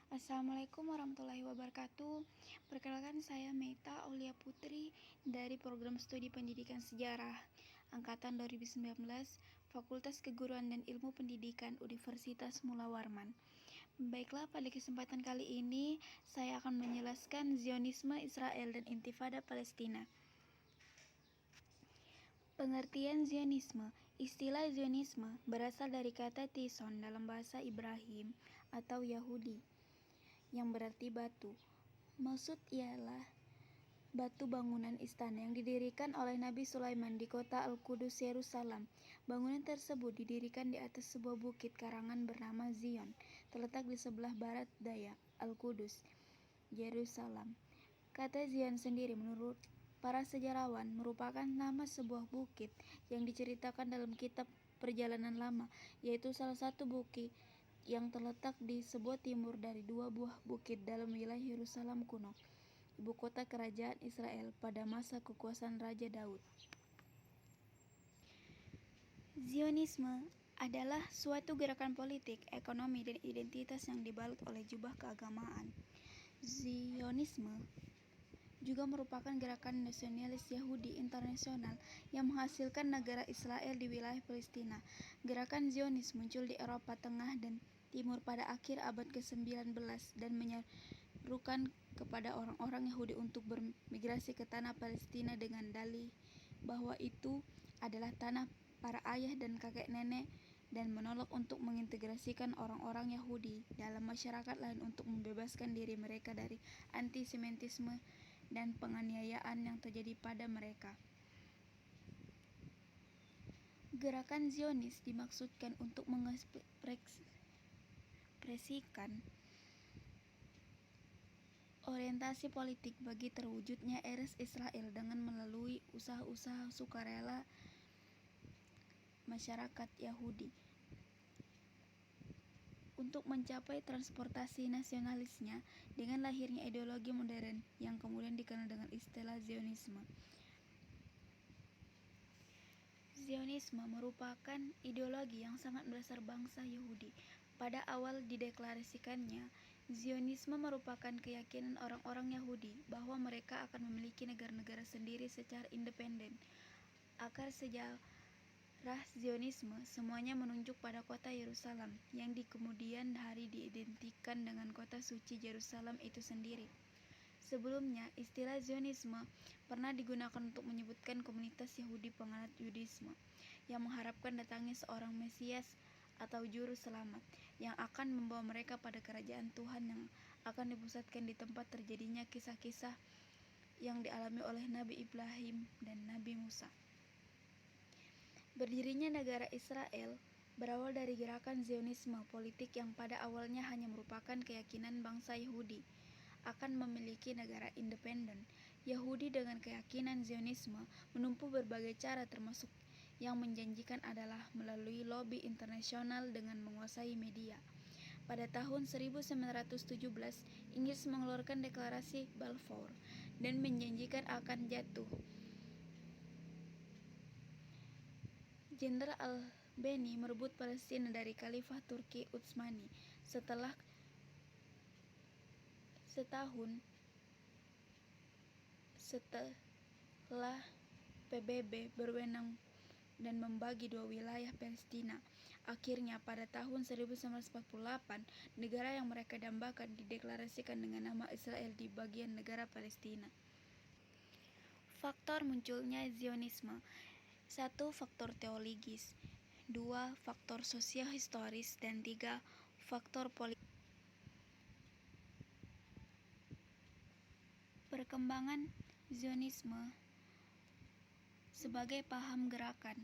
Assalamualaikum warahmatullahi wabarakatuh. Perkenalkan saya Meta Aulia Putri dari Program Studi Pendidikan Sejarah Angkatan 2019 Fakultas Keguruan dan Ilmu Pendidikan Universitas Mula Warman. Baiklah, pada kesempatan kali ini saya akan menjelaskan Zionisme Israel dan Intifada Palestina. Pengertian Zionisme. Istilah Zionisme berasal dari kata Tison dalam bahasa Ibrahim atau Yahudi yang berarti batu. Maksud ialah batu bangunan istana yang didirikan oleh Nabi Sulaiman di kota Al-Qudus, Yerusalem. Bangunan tersebut didirikan di atas sebuah bukit karangan bernama Zion, terletak di sebelah barat daya Al-Qudus, Yerusalem. Kata Zion sendiri menurut para sejarawan merupakan nama sebuah bukit yang diceritakan dalam kitab Perjalanan Lama, yaitu salah satu bukit yang terletak di sebelah timur dari dua buah bukit dalam wilayah Yerusalem kuno, ibu kota kerajaan Israel pada masa kekuasaan Raja Daud. Zionisme adalah suatu gerakan politik, ekonomi, dan identitas yang dibalut oleh jubah keagamaan. Zionisme juga merupakan gerakan nasionalis Yahudi internasional yang menghasilkan negara Israel di wilayah Palestina. Gerakan Zionis muncul di Eropa Tengah dan Timur pada akhir abad ke-19 dan menyerukan kepada orang-orang Yahudi untuk bermigrasi ke tanah Palestina dengan dalih bahwa itu adalah tanah para ayah dan kakek nenek, dan menolak untuk mengintegrasikan orang-orang Yahudi dalam masyarakat lain untuk membebaskan diri mereka dari antisemitisme dan penganiayaan yang terjadi pada mereka. Gerakan Zionis dimaksudkan untuk mengekspresikan orientasi politik bagi terwujudnya Eretz Israel dengan melalui usaha-usaha sukarela masyarakat Yahudi untuk mencapai transportasi nasionalisnya dengan lahirnya ideologi modern yang kemudian dikenal dengan istilah Zionisme. Zionisme merupakan ideologi yang sangat mendasar bangsa Yahudi. Pada awal dideklarasikannya, Zionisme merupakan keyakinan orang-orang Yahudi bahwa mereka akan memiliki negara-negara sendiri secara independen. Akar sejarah Zionisme semuanya menunjuk pada kota Yerusalem, yang di kemudian hari diidentikan dengan kota suci Yerusalem itu sendiri. Sebelumnya, istilah Zionisme pernah digunakan untuk menyebutkan komunitas Yahudi penganut Yudisme yang mengharapkan datangnya seorang Mesias atau juru selamat yang akan membawa mereka pada kerajaan Tuhan yang akan dipusatkan di tempat terjadinya kisah-kisah yang dialami oleh Nabi Ibrahim dan Nabi Musa. Berdirinya negara Israel berawal dari gerakan Zionisme politik yang pada awalnya hanya merupakan keyakinan bangsa Yahudi akan memiliki negara independen. Yahudi dengan keyakinan Zionisme menempuh berbagai cara, termasuk yang menjanjikan adalah melalui lobi internasional dengan menguasai media. Pada tahun 1917, Inggris mengeluarkan deklarasi Balfour dan menjanjikan akan jatuh Jenderal Albani merebut Palestina dari Khalifah Turki Utsmani. Setahun setelah PBB berwenang dan membagi dua wilayah Palestina. Akhirnya pada tahun 1948, negara yang mereka dambakan dideklarasikan dengan nama Israel di bagian negara Palestina. Faktor munculnya Zionisme: 1. Faktor teologis, 2. Faktor sosio-historis, dan 3. Faktor politik. Perkembangan Zionisme sebagai paham gerakan.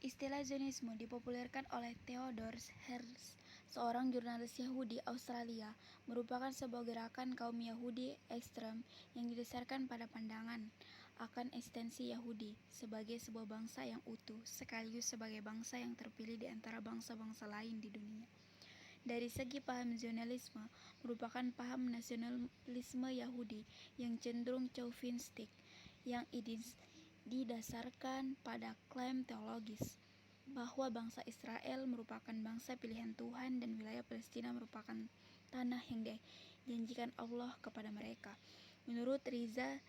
Istilah Zionisme dipopulerkan oleh Theodor Herzl, seorang jurnalis Yahudi Australia, merupakan sebuah gerakan kaum Yahudi ekstrem yang didasarkan pada pandangan akan eksistensi Yahudi sebagai sebuah bangsa yang utuh, sekaligus sebagai bangsa yang terpilih di antara bangsa-bangsa lain di dunia. Dari segi paham Zionisme merupakan paham nasionalisme Yahudi yang cenderung chauvinistik, yang didasarkan pada klaim teologis bahwa bangsa Israel merupakan bangsa pilihan Tuhan dan wilayah Palestina merupakan tanah yang dijanjikan Allah kepada mereka. Menurut Riza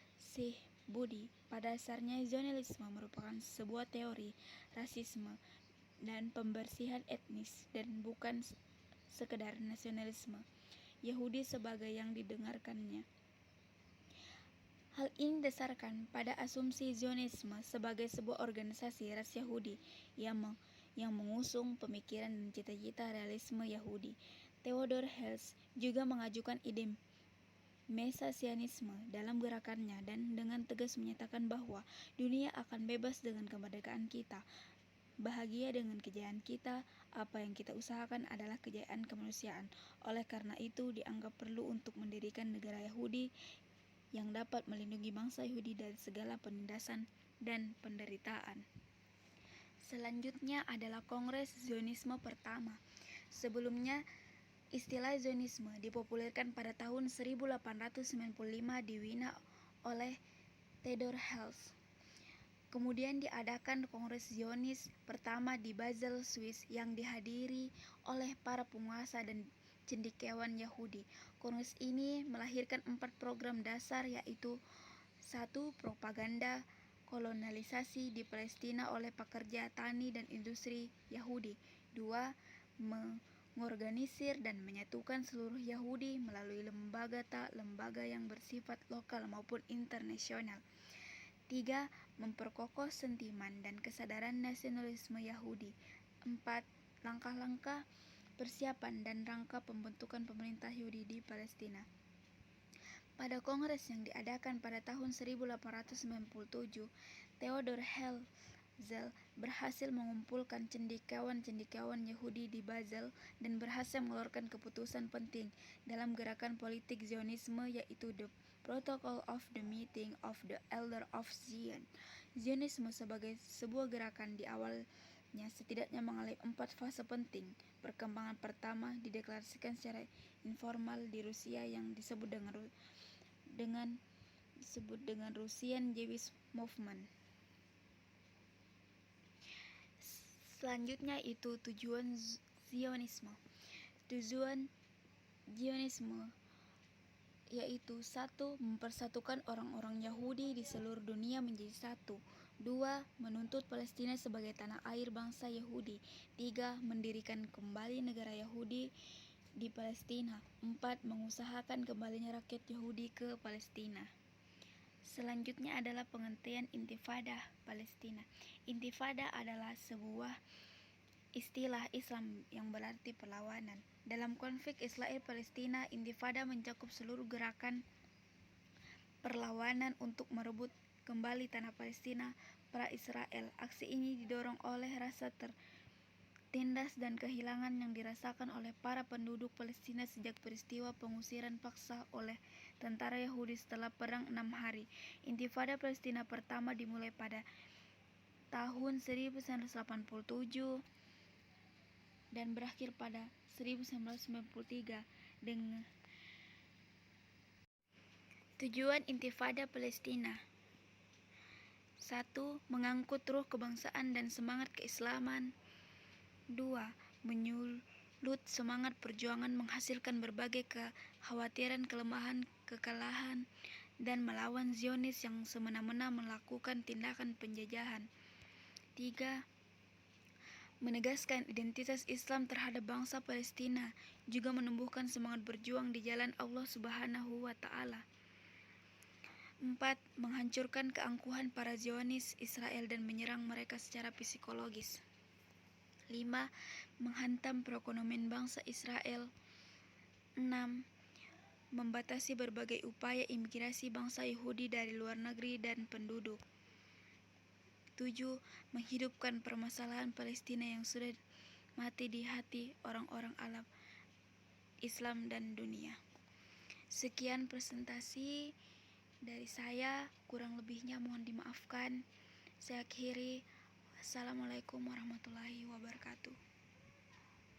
Budi, pada dasarnya Zionisme merupakan sebuah teori rasisme dan pembersihan etnis dan bukan sekedar nasionalisme Yahudi sebagai yang didengarkannya. Hal ini didasarkan pada asumsi Zionisme sebagai sebuah organisasi ras Yahudi yang mengusung pemikiran dan cita-cita realisme Yahudi. Theodor Herzl juga mengajukan ide Mesasianisme dalam gerakannya dan dengan tegas menyatakan bahwa dunia akan bebas dengan kemerdekaan kita, bahagia dengan kejayaan kita, apa yang kita usahakan adalah kejayaan kemanusiaan. Oleh karena itu dianggap perlu untuk mendirikan negara Yahudi yang dapat melindungi bangsa Yahudi dari segala penindasan dan penderitaan. Selanjutnya adalah Kongres Zionisme pertama. Sebelumnya, istilah Zionisme dipopulerkan pada tahun 1895 di Wina oleh Theodor Herzl. Kemudian diadakan Kongres Zionis pertama di Basel, Swiss yang dihadiri oleh para penguasa dan cendekiawan Yahudi. Kongres ini melahirkan 4 program dasar, yaitu 1. Propaganda kolonialisasi di Palestina oleh pekerja tani dan industri Yahudi. 2. Mengorganisir dan menyatukan seluruh Yahudi melalui lembaga yang bersifat lokal maupun internasional. 3. Memperkokoh sentimen dan kesadaran nasionalisme Yahudi. 4. Langkah-langkah persiapan dan rangka pembentukan pemerintah Yahudi di Palestina. Pada kongres yang diadakan pada tahun 1897, Theodor Herzl berhasil mengumpulkan cendekiawan Yahudi di Basel dan berhasil mengeluarkan keputusan penting dalam gerakan politik Zionisme, yaitu The Protocol of the Meeting of the Elders of Zion. Zionisme sebagai sebuah gerakan di awalnya setidaknya mengalami 4 fase penting. Perkembangan pertama dideklarasikan secara informal di Rusia yang disebut dengan Russian Jewish Movement. Selanjutnya itu tujuan Zionisme. Tujuan Zionisme yaitu 1. Mempersatukan orang-orang Yahudi di seluruh dunia menjadi satu. 2. Menuntut Palestina sebagai tanah air bangsa Yahudi. 3. Mendirikan kembali negara Yahudi di Palestina. 4. Mengusahakan kembalinya rakyat Yahudi ke Palestina. Selanjutnya adalah pengertian Intifada Palestina. Intifada adalah sebuah istilah Islam yang berarti perlawanan. Dalam konflik Israel-Palestina, Intifada mencakup seluruh gerakan perlawanan untuk merebut kembali tanah Palestina pra-Israel. Aksi ini didorong oleh rasa tertindas dan kehilangan yang dirasakan oleh para penduduk Palestina sejak peristiwa pengusiran paksa oleh tentara Yahudi setelah Perang 6 Hari. Intifada Palestina pertama dimulai pada tahun 1987 dan berakhir pada 1993 dengan tujuan Intifada Palestina. 1. Mengangkut ruh kebangsaan dan semangat keislaman. 2. Menyulut semangat perjuangan menghasilkan berbagai kekhawatiran, kelemahan, kekalahan, dan melawan Zionis yang semena-mena melakukan tindakan penjajahan. 3. Menegaskan identitas Islam terhadap bangsa Palestina, juga menumbuhkan semangat berjuang di jalan Allah Subhanahu wa Ta'ala. 4. Menghancurkan keangkuhan para Zionis Israel dan menyerang mereka secara psikologis. 5. Menghantam perekonomian bangsa Israel. 6. Membatasi berbagai upaya imigrasi bangsa Yahudi dari luar negeri dan penduduk. 7. Menghidupkan permasalahan Palestina yang sudah mati di hati orang-orang Arab, Islam, dan dunia. Sekian presentasi dari saya, kurang lebihnya mohon dimaafkan. Saya akhiri. Assalamualaikum warahmatullahi wabarakatuh.